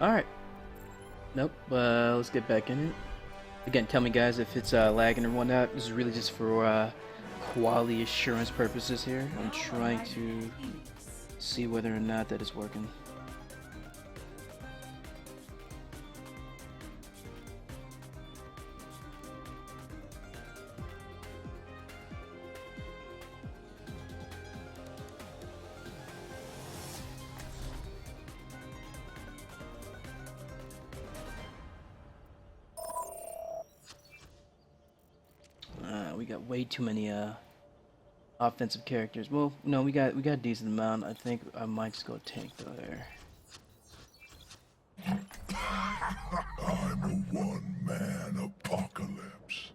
Alright. Nope. Let's get back in it. Again, tell me guys if it's lagging or whatnot. This is really just for quality assurance purposes here. I'm trying to see whether or not that is working. We got way too many offensive characters. Well, no, we got a decent amount. I think I might just go tank though there. I'm a one-man apocalypse.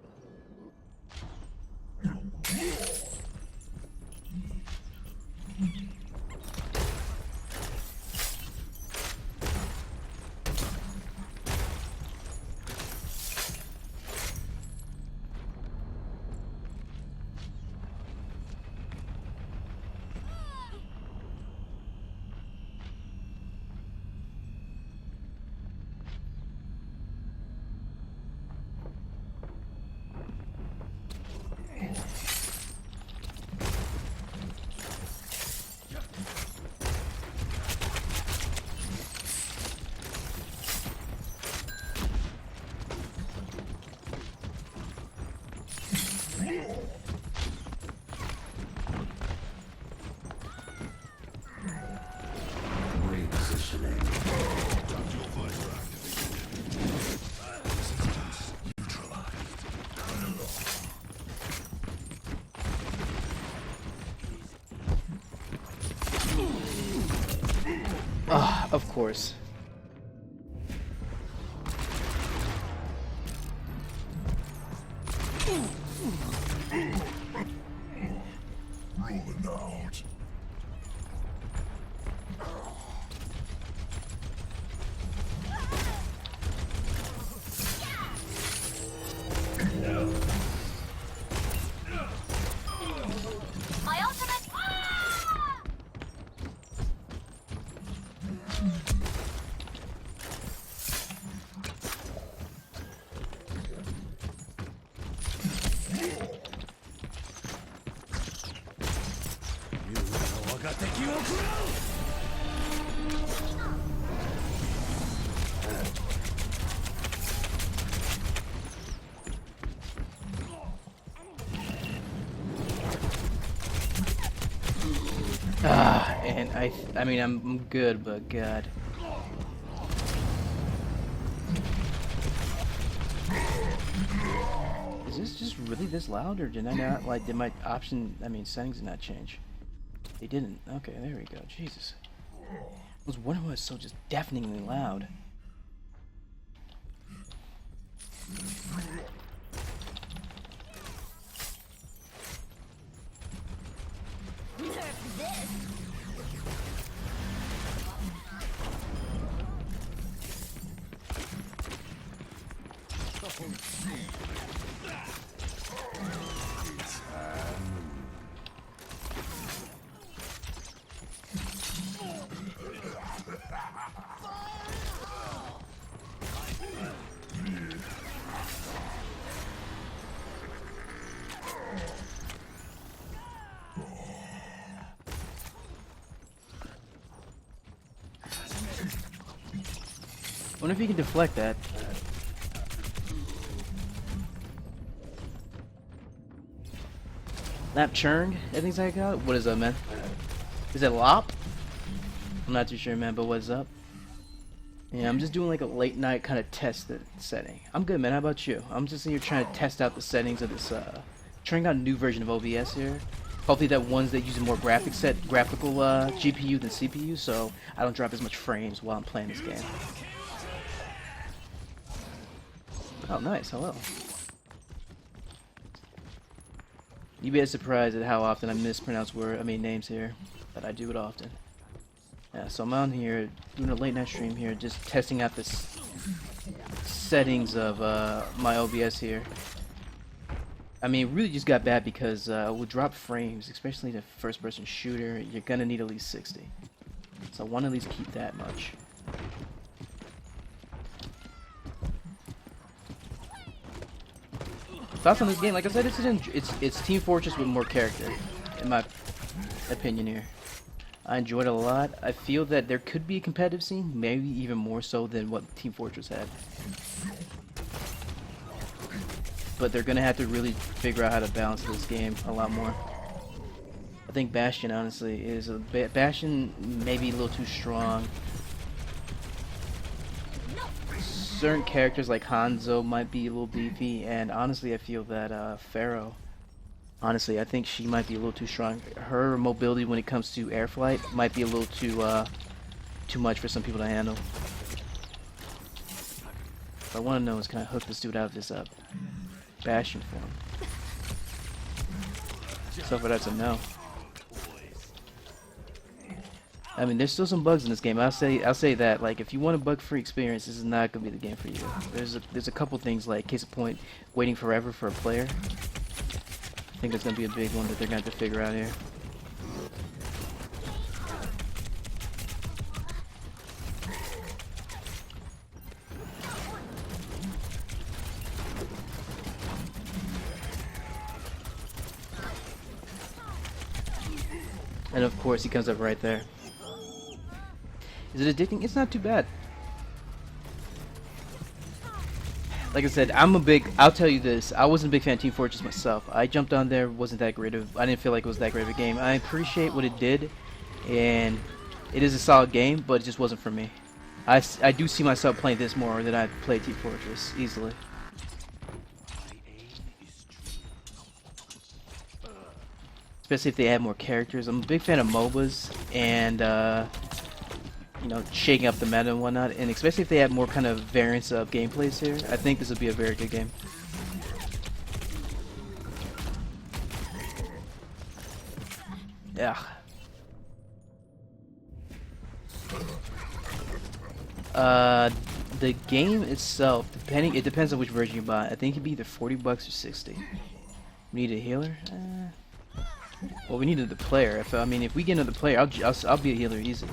Ah, of course. Rolling out. My ultimate! Ah, and I mean, I'm good, but God. Is this just really this loud, or did I not, like, did my settings did not change? They didn't. Okay, there we go. Jesus. I was wondering why it's so just deafeningly loud. I wonder if you can deflect that. Lap churn? I think I got it. What is up, man? Is it lop? I'm not too sure, man, but what's up? Yeah, I'm just doing like a late night kind of test setting. I'm good, man. How about you? I'm just here trying to test out the settings of this, trying out a new version of OBS here. Hopefully that one's that uses more graphical GPU than CPU, so I don't drop as much frames while I'm playing this game. Oh, nice. Hello. You'd be surprised at how often I mispronounce names here, but I do it often. Yeah, so I'm on here doing a late night stream here, just testing out the settings of my OBS here. I mean, it really just got bad because with drop frames, especially the first-person shooter, you're gonna need at least 60. So I want to at least keep that much. thoughts on this game? Like I said, it's Team Fortress with more character, in my opinion here. I enjoyed it a lot. I feel that there could be a competitive scene, maybe even more so than what Team Fortress had. But they're gonna have to really figure out how to balance this game a lot more. I think Bastion, honestly, is Bastion maybe a little too strong. Certain characters like Hanzo might be a little beefy, and honestly, I feel that Pharaoh. Honestly, I think she might be a little too strong. Her mobility when it comes to air flight might be a little too much for some people to handle. What I want to know is, can I hook this dude out of this Bastion form? So far, that's a no. I mean, there's still some bugs in this game. I'll say that. Like, if you want a bug-free experience, this is not gonna be the game for you. There's a couple things, like case in point, waiting forever for a player. I think that's gonna be a big one that they're gonna have to figure out here. And of course, he comes up right there. Is it addicting? It's not too bad. Like I said, I'll tell you this, I wasn't a big fan of Team Fortress myself. I jumped on there, wasn't that great of, I didn't feel like it was that great of a game. I appreciate what it did, and it is a solid game, but it just wasn't for me. I do see myself playing this more than I played Team Fortress, easily. Especially if they add more characters. I'm a big fan of MOBAs, and you know, shaking up the meta and whatnot, and especially if they have more kind of variance of gameplays here, I think this would be a very good game. Yeah. The game itself, it depends on which version you buy. I think it'd be either $40 or $60. We need a healer. Well, we needed the player. If we get another player, I'll be a healer easy.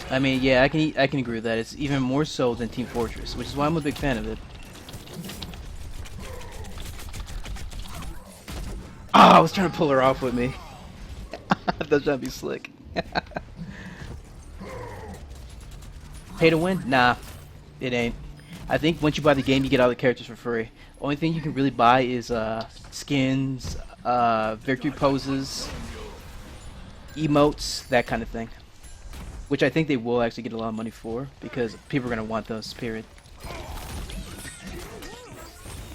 I mean, yeah, I can agree with that. It's even more so than Team Fortress, which is why I'm a big fan of it. Oh, I was trying to pull her off with me. I was trying to be slick. Pay to win? Nah, it ain't. I think once you buy the game, you get all the characters for free. Only thing you can really buy is skins, victory poses, emotes, that kind of thing. Which I think they will actually get a lot of money for, because people are going to want those, period.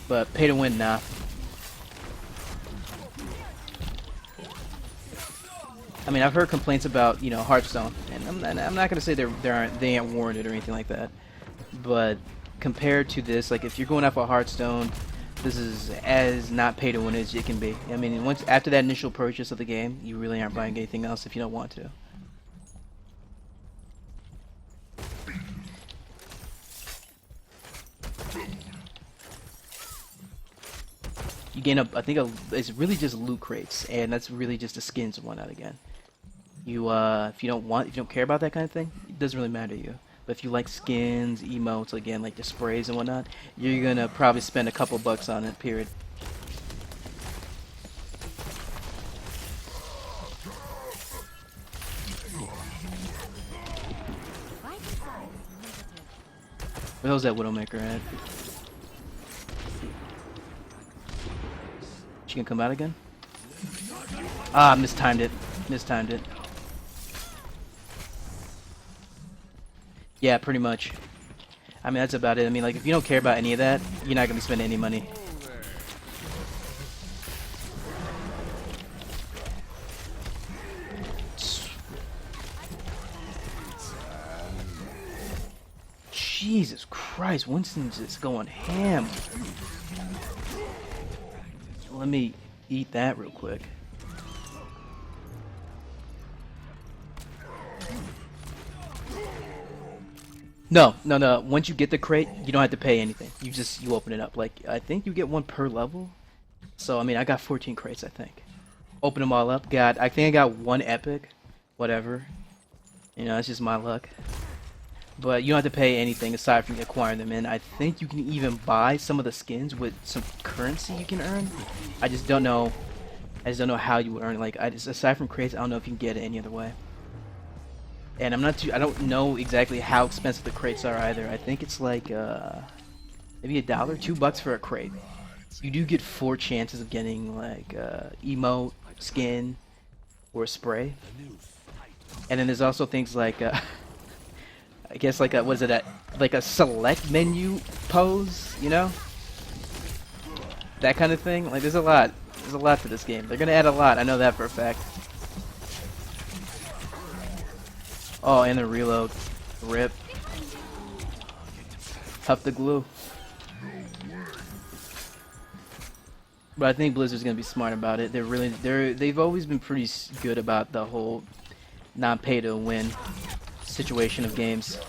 But pay to win, nah. I mean, I've heard complaints about, you know, Hearthstone, and I'm not going to say they aren't warranted or anything like that. But compared to this, like, if you're going off of Hearthstone, this is as not pay to win as it can be. I mean, after that initial purchase of the game, you really aren't buying anything else if you don't want to. You gain up, I think it's really just loot crates, and that's really just the skins and whatnot again. You, if you don't care about that kind of thing, it doesn't really matter to you. But if you like skins, emotes, again, like the sprays and whatnot, you're gonna probably spend a couple bucks on it, period. Where the hell's that Widowmaker at? She can come out again? Ah, mistimed it. Mistimed it. Yeah, pretty much. I mean, that's about it. I mean, like, if you don't care about any of that, you're not gonna be spending any money. Jesus Christ, Winston's just going ham. Let me eat that real quick. No. Once you get the crate, you don't have to pay anything. You open it up. Like, I think you get one per level. So, I mean, I got 14 crates, I think. Open them all up. I think I got one epic. Whatever. You know, it's just my luck. But you don't have to pay anything aside from acquiring them. And I think you can even buy some of the skins with some currency you can earn. I just don't know. I just don't know how you would earn it. Like, aside from crates, I don't know if you can get it any other way. And I don't know exactly how expensive the crates are either. I think it's like maybe $1, $2 for a crate. You do get 4 chances of getting like emote, skin, or a spray. And then there's also things like I guess like what is it, like a select menu pose, you know? That kind of thing. Like there's a lot to this game. They're gonna add a lot. I know that for a fact. Oh, and the reload. Rip. Tough the glue. But I think Blizzard's gonna be smart about it. They've always been pretty good about the whole non-pay to win situation of games.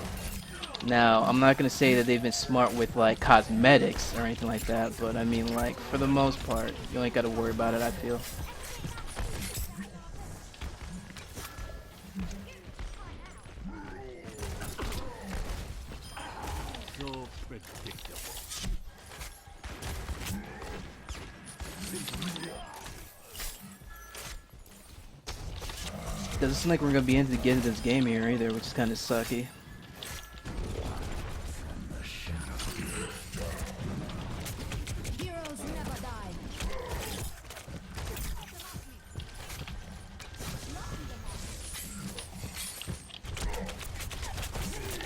Now, I'm not gonna say that they've been smart with like cosmetics or anything like that, but I mean like for the most part, you ain't gotta worry about it, I feel. Doesn't seem like we're gonna be able to get into this game here either, which is kind of sucky. Heroes never die.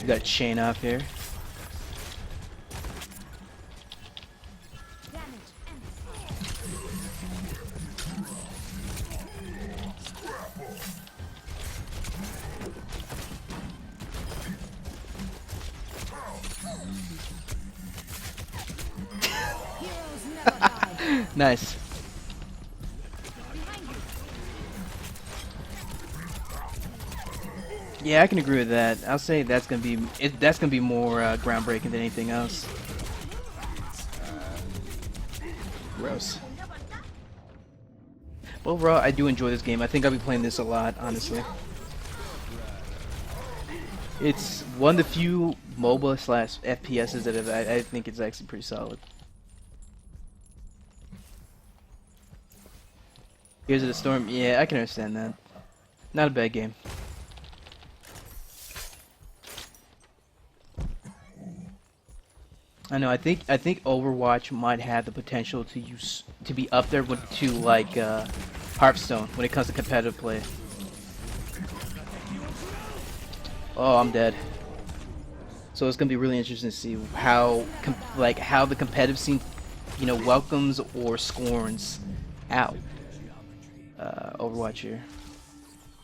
We got a chain off here. Nice. Yeah, I can agree with that. I'll say that's gonna be more groundbreaking than anything else. Gross. But overall, I do enjoy this game. I think I'll be playing this a lot, honestly. It's one of the few MOBA / FPSs that I think it's actually pretty solid. Here's the Storm. Yeah, I can understand that. Not a bad game. I know. I think Overwatch might have the potential to be up there to like Hearthstone when it comes to competitive play. Oh, I'm dead. So it's gonna be really interesting to see how the competitive scene, you know, welcomes or scorns out Overwatch here.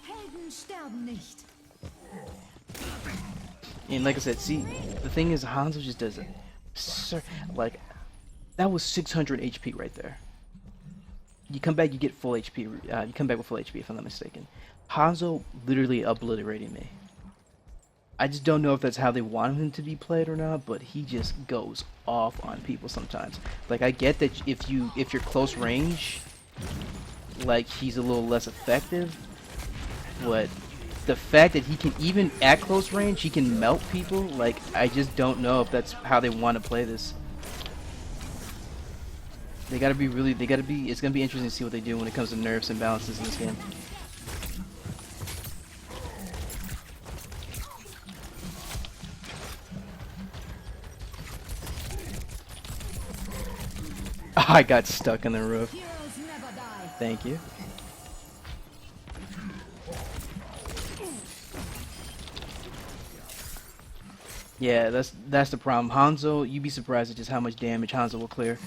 Helden sterben nicht. And like I said, see, the thing is, Hanzo just does it. Like, that was 600 HP right there. You come back, you get full HP. You come back with full HP, if I'm not mistaken. Hanzo literally obliterating me. I just don't know if that's how they want him to be played or not, but he just goes off on people sometimes. Like, I get that if you're close range, like, he's a little less effective, but the fact that he can, even at close range, he can melt people, like, I just don't know if that's how they want to play this. It's gonna be interesting to see what they do when it comes to nerfs and balances in this game. I got stuck in the roof. Heroes never die. Thank you. Yeah, that's the problem. Hanzo, you'd be surprised at just how much damage Hanzo will clear.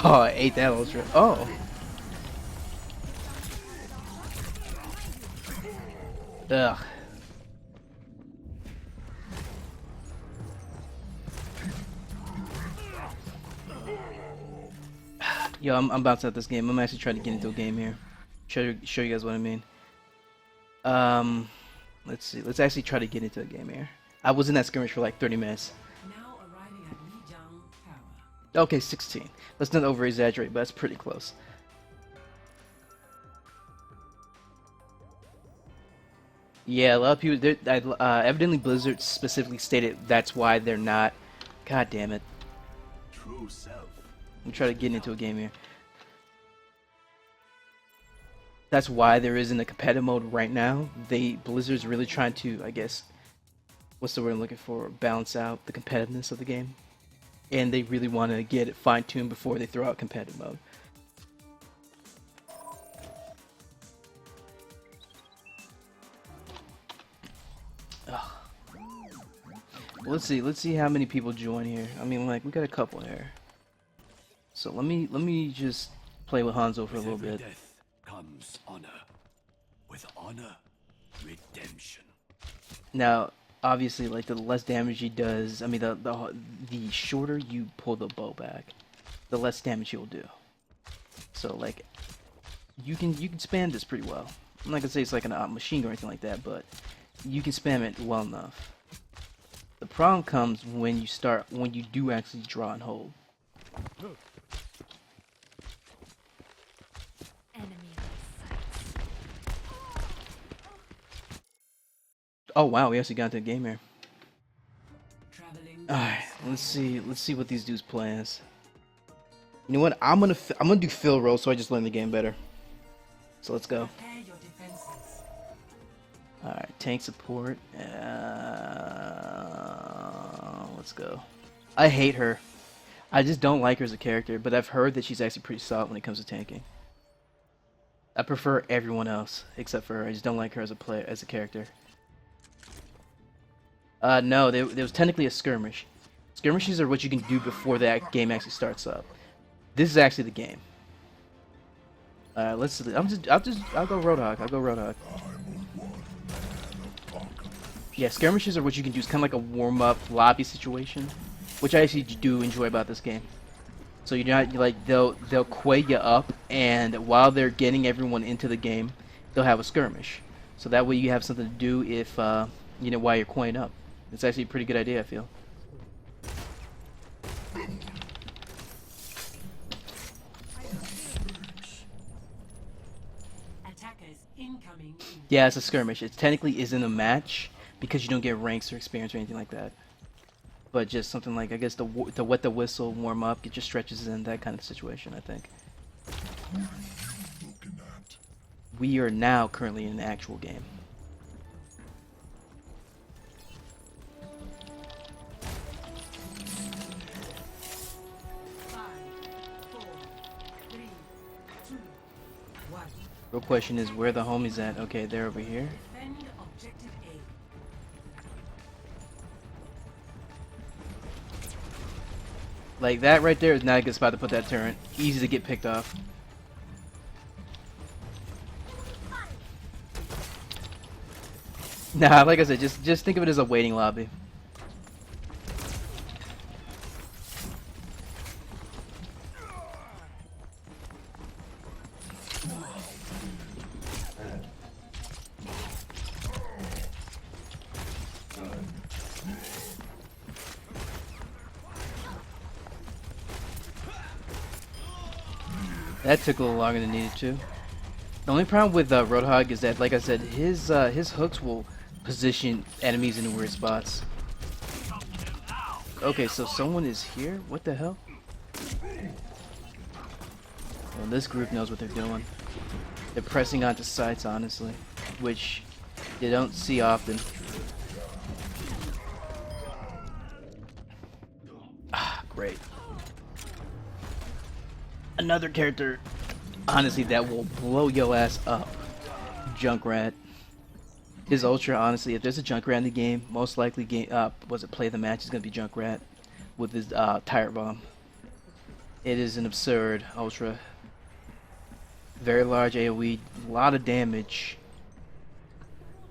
Oh, I ate that ultra. Oh. Ugh. Yo, I'm bouncing out this game. I'm actually trying to get into a game here. Show you guys what I mean. Let's see. Let's actually try to get into a game here. I was in that skirmish for like 30 minutes. Now arriving at Lijiang Tower. Okay, 16. Let's not over exaggerate, but that's pretty close. Yeah, a lot of people. Evidently, Blizzard specifically stated that's why they're not. God damn it! True self. I'm trying to get into a game here. That's why there isn't a competitive mode right now. Blizzard's really trying to, I guess, what's the word I'm looking for? Balance out the competitiveness of the game, and they really want to get it fine-tuned before they throw out competitive mode. Ugh. Let's see how many people join here. I mean, like, we got a couple here. So let me just play with Hanzo for a little bit. Death comes honor. With honor, redemption. Now, obviously, like, the less damage he does, I mean, the shorter you pull the bow back, the less damage he'll do. So, like, you can spam this pretty well. I'm not gonna say it's like a machine gun or anything like that, but you can spam it well enough. The problem comes when you do actually draw and hold. Enemy in sight. Oh wow, we actually got into the game here. Traveling. Alright, let's see what these dudes play as. You know what? I'm gonna do Phil roll so I just learn the game better. So let's go. Prepare your defenses. Alright, tank support. Let's go. I hate her. I just don't like her as a character, but I've heard that she's actually pretty solid when it comes to tanking. I prefer everyone else except for her. I just don't like her as a character. No, there was technically a skirmish. Skirmishes are what you can do before that game actually starts up. This is actually the game. Let's see. I'll go Roadhog. I'll go Roadhog. Yeah, skirmishes are what you can do. It's kind of like a warm-up lobby situation, which I actually do enjoy about this game. So you're not like they'll quay you up, and while they're getting everyone into the game, they'll have a skirmish. So that way you have something to do if you know, while you're quaying up. It's actually a pretty good idea, I feel. Attackers incoming. Yeah, it's a skirmish. It technically isn't a match because you don't get ranks or experience or anything like that. But just something like, I guess, the wet the whistle, warm up, get your stretches in, that kind of situation, I think. We are now currently in an actual game. Real question is, where the homies at? Okay, they're over here. Defend objective A. Like, that right there is not a good spot to put that turret. Easy to get picked off. Nah, like I said, just think of it as a waiting lobby. That took a little longer than needed to. The only problem with Roadhog is that, like I said, his hooks will position enemies in weird spots. Okay, so someone is here? What the hell? Well, this group knows what they're doing. They're pressing onto sites, honestly, which you don't see often. Ah, great. Another character, honestly, that will blow your ass up. Junkrat. His ultra, honestly, if there's a Junkrat in the game, most likely play the match is gonna be Junkrat with his tire bomb. It is an absurd ultra. Very large AoE, a lot of damage.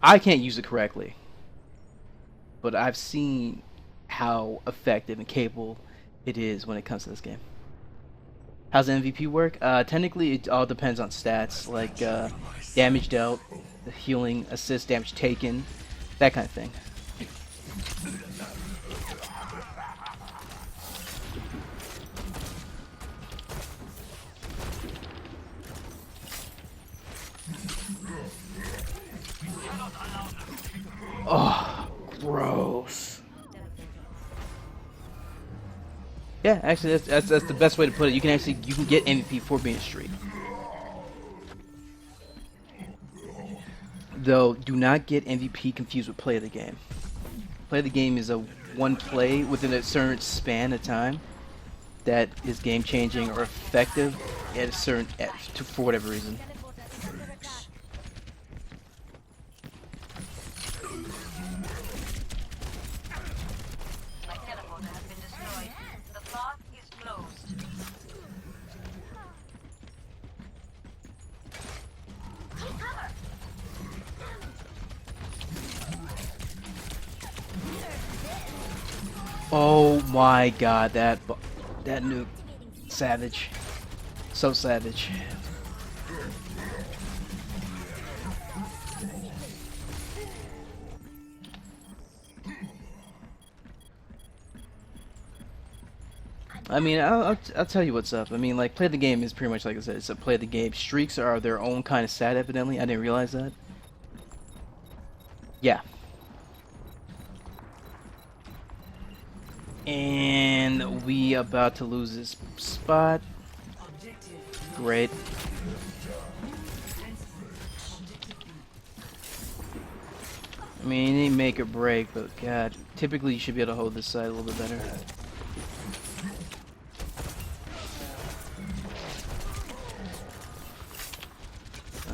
I can't use it correctly, but I've seen how effective and capable it is when it comes to this game. How's the MVP work? Technically, it all depends on stats, like damage dealt, the healing, assist, damage taken, that kind of thing. Oh, gross. Yeah, actually, that's the best way to put it. You can get MVP for being a streak. Though, do not get MVP confused with play of the game. Play of the game is a one play within a certain span of time that is game changing or effective at a certain for whatever reason. My teleporter has been destroyed. The path is closed. Take cover. Oh my god, that nuke, savage, so savage. I mean, I'll tell you what's up. I mean, like, play the game is pretty much like I said. It's a play the game. Streaks are their own kind of stat, evidently. I didn't realize that. Yeah. And we about to lose this spot. Great. I mean, it ain't make or break, but god, typically you should be able to hold this side a little bit better.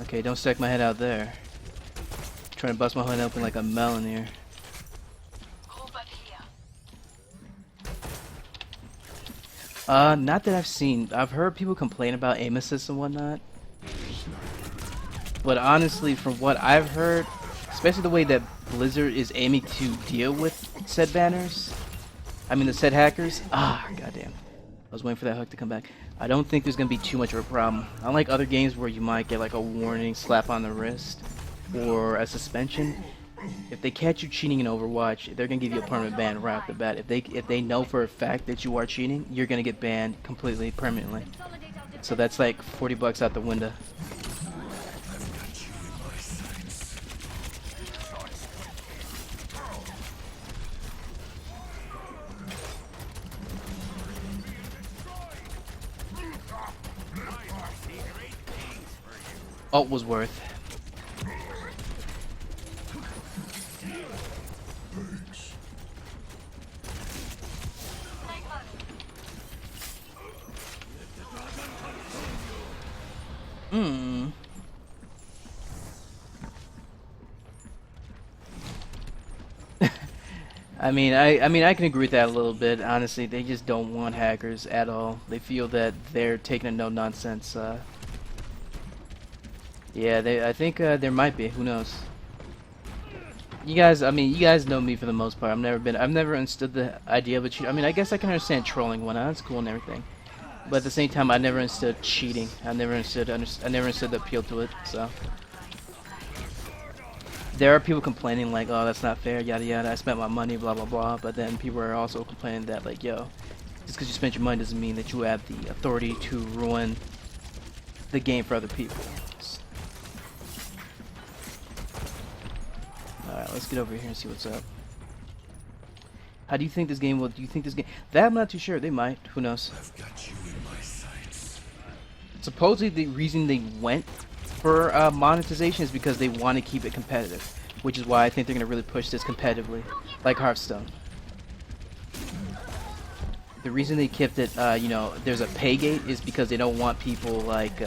Okay, don't stick my head out there. Trying to bust my head open like a melon here. Not that I've seen. I've heard people complain about aim assist and whatnot. But honestly, from what I've heard, especially the way that Blizzard is aiming to deal with said banners, I mean the said hackers, goddamn. I was waiting for that hook to come back. I don't think there's gonna be too much of a problem. Unlike other games where you might get like a warning, slap on the wrist, or a suspension. If they catch you cheating in Overwatch, they're gonna give you a permanent ban right off the bat. If they know for a fact that you are cheating, you're gonna get banned completely, permanently. So that's like $40 out the window. Ult was worth. I mean, I can agree with that a little bit. Honestly, they just don't want hackers at all. They feel that they're taking a no-nonsense. Yeah, I think there might be. Who knows? You guys, I mean, you guys know me for the most part. I've never understood the idea of a cheat. I mean, I guess I can understand trolling one. That's cool and everything. But at the same time, I never understood cheating. I never understood the appeal to it. So there are people complaining like, "Oh, that's not fair, yada yada. I spent my money, blah blah blah." But then people are also complaining that like, "Yo, just because you spent your money doesn't mean that you have the authority to ruin the game for other people." All right, let's get over here and see what's up. How do you think this game will? Do you think this game? That I'm not too sure. They might. Who knows? I've got you in my sights. Supposedly the reason they went for monetization is because they want to keep it competitive, which is why I think they're going to really push this competitively, like Hearthstone. The reason they kept it, you know, there's a pay gate is because they don't want people like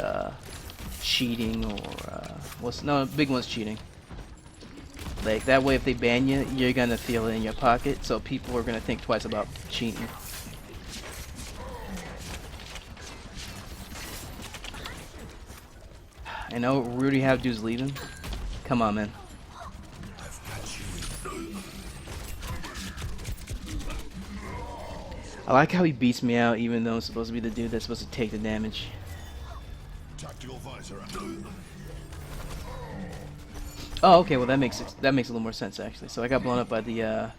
cheating or big one's cheating. Like that way, if they ban you, you're gonna feel it in your pocket, so people are gonna think twice about cheating. I know we already have dudes leaving. Come on, man. I like how he beats me out even though I'm supposed to be the dude that's supposed to take the damage. Tactical visor. Oh, okay, well that makes a little more sense actually. So I got blown up by the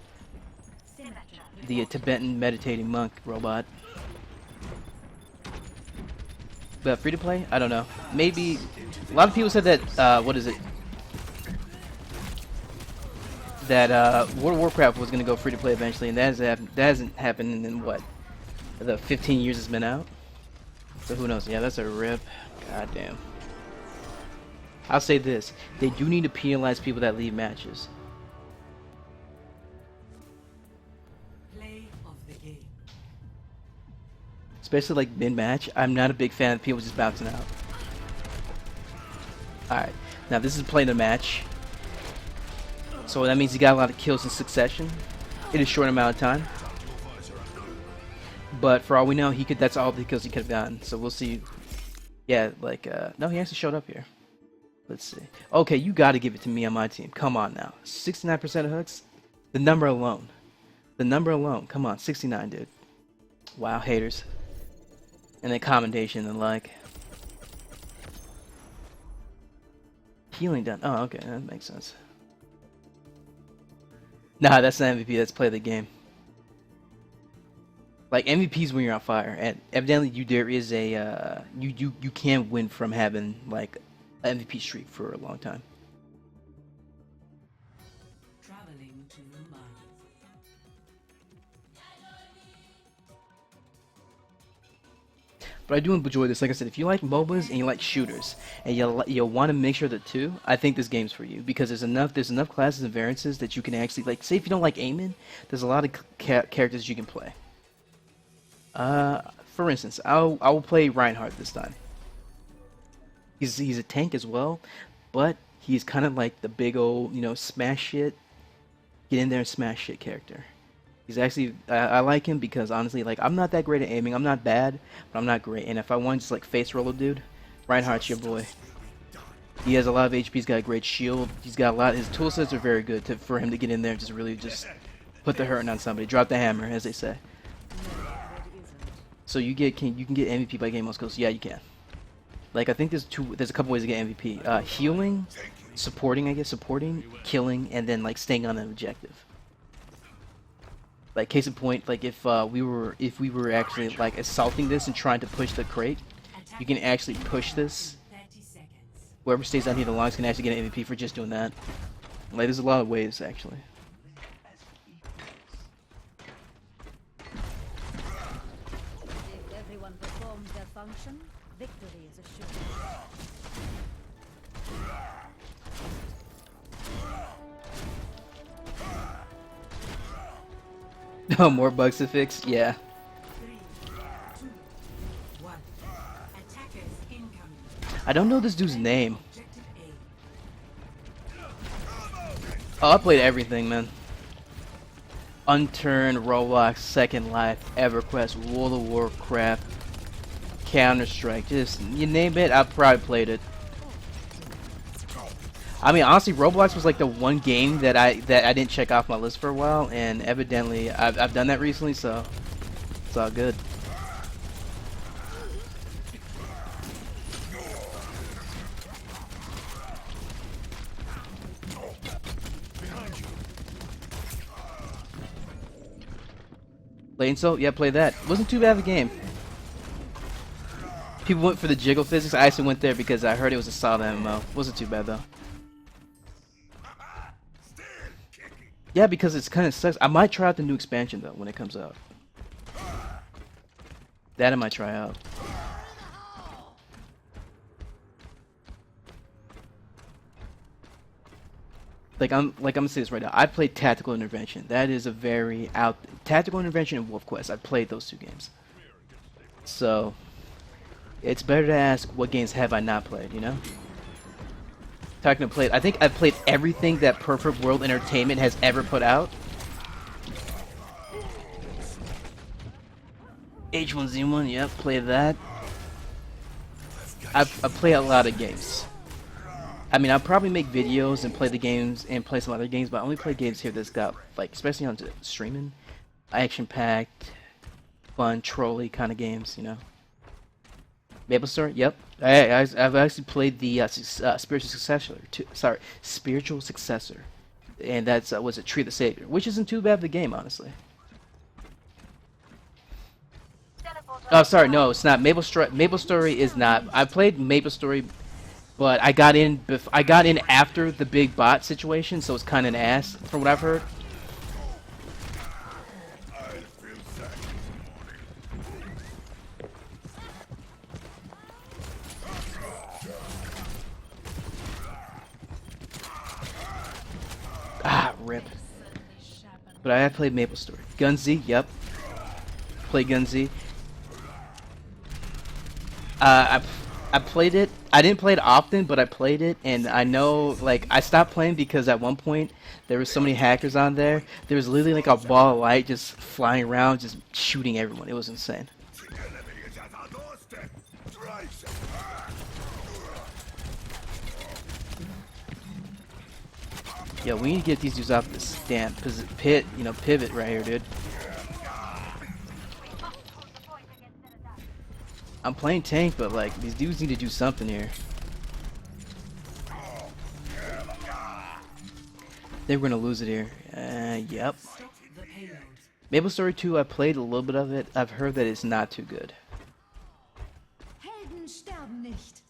Tibetan meditating monk robot. But free to play? I don't know. Maybe a lot of people said that what is it? That World of Warcraft was gonna go free to play eventually, and that hasn't happened in what, the 15 years it's been out. So who knows? Yeah, that's a rip. God damn. I'll say this: they do need to penalize people that leave matches. Play of the game. Especially like mid-match. I'm not a big fan of people just bouncing out. Alright, now this is playing the match. So that means he got a lot of kills in succession in a short amount of time. But for all we know, he could. That's all the kills he could have gotten. So we'll see. Yeah, like no, he actually showed up here. Let's see. Okay, you got to give it to me on my team. Come on now, 69% of hooks. The number alone. The number alone. Come on, 69, dude. Wow, haters. And then commendation and like. Healing done. Oh, okay, that makes sense. Nah, that's not MVP. That's play of the game. Like MVPs when you're on fire, and evidently there is a you can win from having like an MVP streak for a long time. Traveling to the mine. But I do enjoy this. Like I said, if you like MOBAs and you like shooters, and you want to make sure the two, I think this game's for you because there's enough classes and variances that you can actually like. Say if you don't like aiming, there's a lot of characters you can play. For instance, I will play Reinhardt this time. He's a tank as well, but he's kind of like the big old smash shit, get in there and smash shit character. He's actually, I like him because honestly, like, I'm not that great at aiming. I'm not bad, but I'm not great. And if I want to just like face roll a dude, Reinhardt's your boy. He has a lot of HP. He's got a great shield. He's got a lot. His tool sets are very good for him to get in there and just really just put the hurting on somebody. Drop the hammer, as they say. So you can get MVP by game most kills. Yeah, you can. Like I think there's a couple ways to get MVP. Healing, supporting, killing, and then like staying on an objective. Like case in point, like if we were actually like assaulting this and trying to push the crate, you can actually push this. 30 seconds. Whoever stays down here the longest can actually get an MVP for just doing that. Like there's a lot of ways actually. If everyone performs their function, victory is assured. Oh, more bugs to fix? Yeah. 3, 2, 1. Attackers incoming. I don't know this dude's name. Objective A. Oh, I played everything, man. Unturned, Roblox, Second Life, EverQuest, World of Warcraft, Counter-Strike, just you name it, I probably played it. I mean, honestly, Roblox was like the one game that I didn't check off my list for a while, and evidently I've done that recently, so it's all good. Lane Soul? Yeah, play that. Wasn't too bad of a game. People went for the jiggle physics. I actually went there because I heard it was a solid MMO. Wasn't too bad though. Yeah, because it's kind of sucks. I might try out the new expansion though when it comes out. That I might try out. I'm gonna say this right now. I played Tactical Intervention. That is a very Tactical Intervention and Wolf Quest. I played those two games. So it's better to ask what games have I not played, you know? Talking to played, I think I've played everything that Perfect World Entertainment has ever put out. H1Z1, yep, play that. I play a lot of games. I mean, I'll probably make videos and play the games and play some other games, but I only play games here that's got, like, especially on streaming, action-packed, fun, trolly kind of games, you know. Maple Story, yep. I've actually played the spiritual successor. Spiritual successor, and that's was it Tree of the Savior, which isn't too bad of the game, honestly. Oh, sorry, no, it's not. Maple Story is not. I played Maple Story, but I got in. I got in after the big bot situation, so it's kind of an ass, from what I've heard. Ah, rip. But I have played Maple Story. Gunzy, yep. Play Gunzy. I played it. I didn't play it often, but I played it, and I know, like, I stopped playing because at one point there were so many hackers on there. There was literally like a ball of light just flying around, just shooting everyone. It was insane. Yo, we need to get these dudes off this damn pivot right here, dude. I'm playing tank, but like these dudes need to do something here. They were gonna lose it here. Yep. Maple Story 2, I played a little bit of it. I've heard that it's not too good. Helden sterben nicht.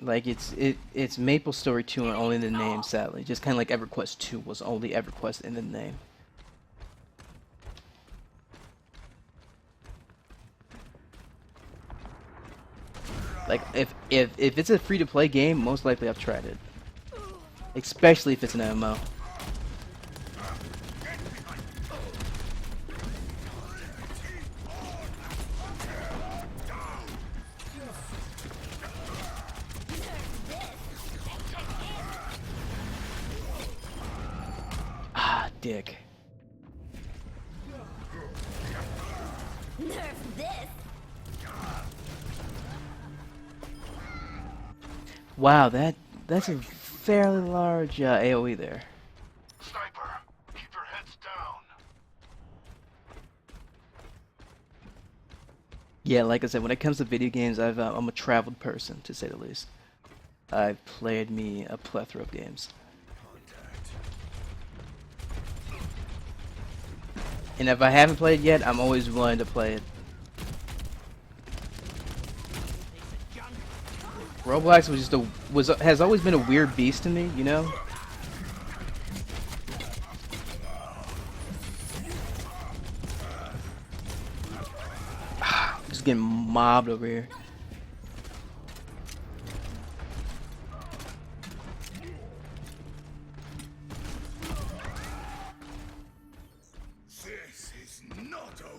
Like it's Maple Story 2 and only in the name, sadly. Just kind of like EverQuest 2 was only EverQuest in the name. Like if it's a free to play game, most likely I've tried it. Especially if it's an MMO. Ah, dick. Nerf this. Wow, that's a fairly large AoE there. Sniper, keep your heads down. Yeah, like I said, when it comes to video games, I'm a traveled person, to say the least. I've played me a plethora of games. And if I haven't played yet, I'm always willing to play it. Roblox has always been a weird beast to me, you know? Just getting mobbed over here. This is not over.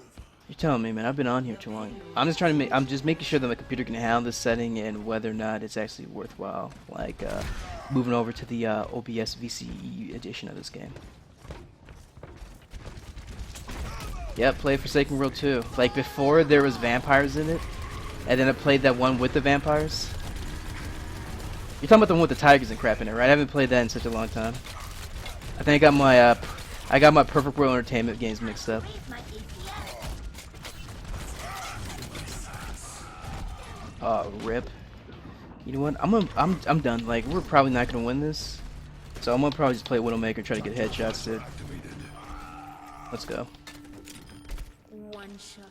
You're telling me, man. I've been on here too long. I'm just trying to make. I'm just making sure that my computer can handle this setting and whether or not it's actually worthwhile. Like moving over to the OBS VCE edition of this game. Yep, played Forsaken World 2. Like before, there was vampires in it, and then I played that one with the vampires. You're talking about the one with the tigers and crap in it, right? I haven't played that in such a long time. I think I got my Perfect World Entertainment games mixed up. Oh, rip. You know what? I'm done. Like we're probably not gonna win this, so I'm gonna probably just play Widowmaker, try to get headshots, dude. Let's go. One shot,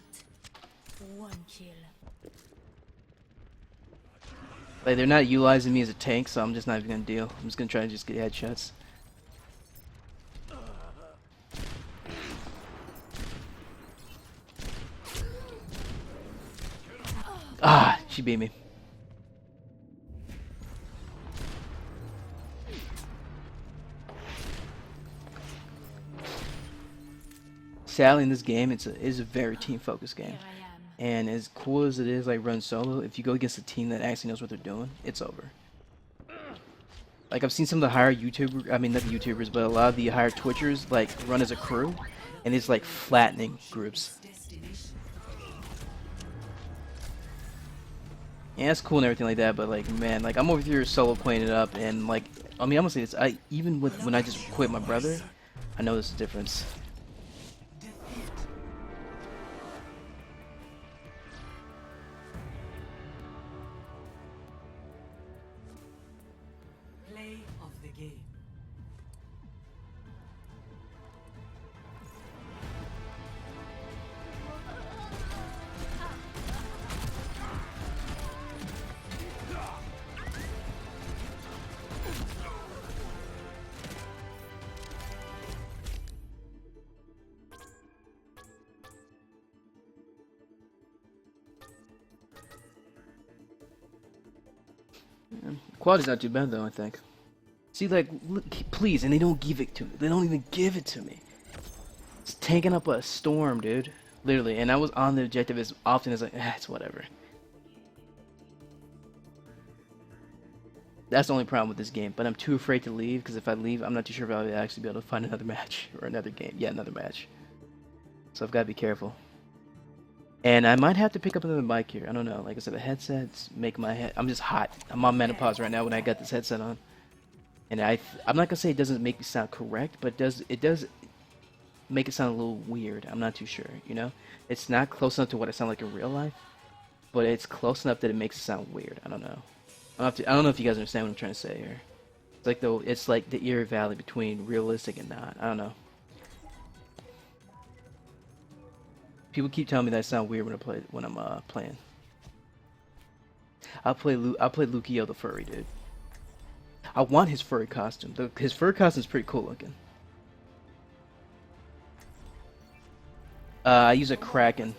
one kill. Like they're not utilizing me as a tank, so I'm just not even gonna deal. I'm just gonna try to just get headshots. Ah, she beat me. Sadly, in this game, it is a very team-focused game. And as cool as it is, like run solo, if you go against a team that actually knows what they're doing, it's over. Like I've seen some of the higher YouTubers, I mean not the YouTubers, but a lot of the higher Twitchers like run as a crew, and it's like flattening groups. Yeah, it's cool and everything like that, but like, man, like I'm over here solo playing it up, and like, I mean, I'm gonna say this. I even with when I just quit my brother, I know there's a difference. Play of the game. Quality's not too bad though, I think. See, like, look, please, and they don't give it to me. They don't even give it to me. It's taking up a storm, dude. Literally, and I was on the objective as often as it's whatever. That's the only problem with this game, but I'm too afraid to leave, because if I leave, I'm not too sure if I'll actually be able to find another match, or another game. Yeah, another match. So I've got to be careful. And I might have to pick up another mic here. I don't know. Like I said, the headsets make my head... I'm just hot. I'm on menopause right now when I got this headset on. And I'm not going to say it doesn't make me sound correct, but it does make it sound a little weird. I'm not too sure, you know? It's not close enough to what I sound like in real life, but it's close enough that it makes it sound weird. I don't know. I don't know if you guys understand what I'm trying to say here. It's like the ear valley between realistic and not. I don't know. People keep telling me that I sound weird when I'm playing. I'll play Lucio the furry dude. I want his furry costume. His furry costume is pretty cool looking. I use a Kraken,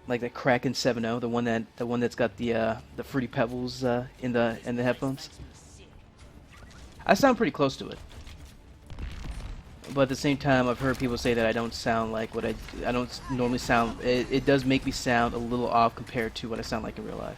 like the Kraken 7.0, the one that's got the fruity pebbles in the headphones. I sound pretty close to it. But at the same time, I've heard people say that I don't sound like what I don't normally sound. It does make me sound a little off compared to what I sound like in real life.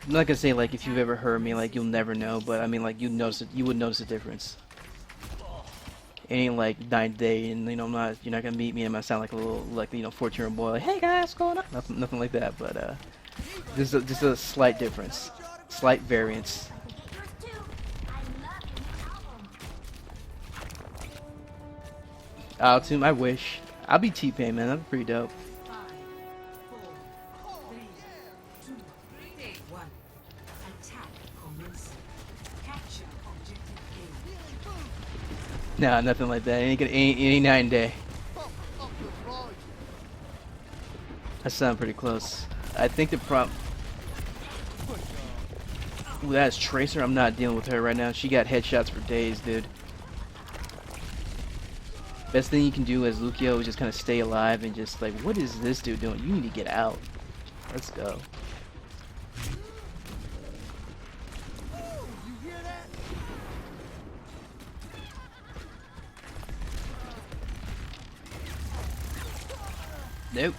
I'm not gonna say like if you've ever heard me, like you'll never know, but I mean like you would notice a difference. It ain't like 9 day, and you know you're not gonna meet me and I sound like a little 14-year-old boy like, hey guys, what's going on? Nothing like that, but just a slight difference, slight variance. Auto-tune, I wish. I'll be T-Pain, man. That'd be pretty dope. 5, 4, 3, 2, 1. Attack commencing. Capture objective A. Nah, nothing like that. It ain't 9 day. That sound pretty close. I think the problem. Ooh, that's Tracer. I'm not dealing with her right now. She got headshots for days, dude. Best thing you can do as Lucio is just kind of stay alive and just like, what is this dude doing? You need to get out. Let's go. Nope.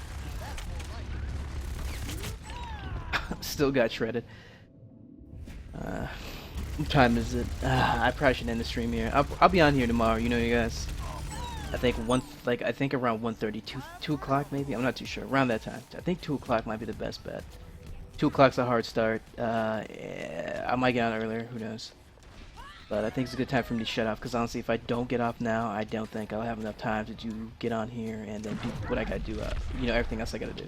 Still got shredded. What time is it? I probably should end the stream here. I'll be on here tomorrow. You know, you guys. I think around 1:30, 2 o'clock maybe. I'm not too sure. Around that time. I think 2 o'clock might be the best bet. 2 o'clock's a hard start. Yeah, I might get on earlier. Who knows? But I think it's a good time for me to shut off. Because honestly, if I don't get off now, I don't think I'll have enough time to get on here and then do what I gotta do. You know, everything else I gotta do.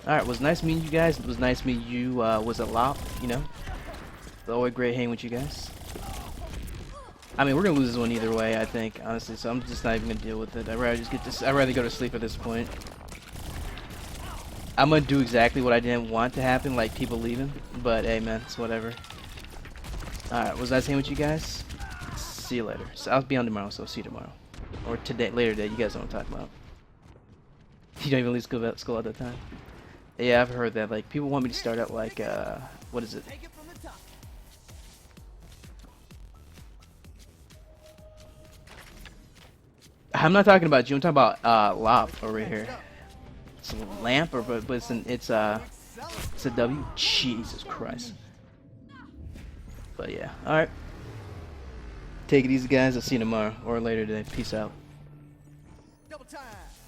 Alright, it was nice meeting you guys. It was nice meeting you. Was a lot, you know. It's always great hanging with you guys. I mean, we're gonna lose this one either way, I think, honestly. So I'm just not even gonna deal with it. I'd rather go to sleep at this point. I'm gonna do exactly what I didn't want to happen, like people leaving. But hey, man, it's whatever. Alright, was nice hanging with you guys. See you later. So I'll be on tomorrow, so I'll see you tomorrow. Or today, later today. You guys know what I'm talking about. You don't even leave school at that time. Yeah, I've heard that. Like, people want me to start out like, what is it? I'm not talking about you. I'm talking about Lop over here. It's a lamp, but it's a W. Jesus Christ. But yeah, all right. Take it easy, guys. I'll see you tomorrow or later today. Peace out.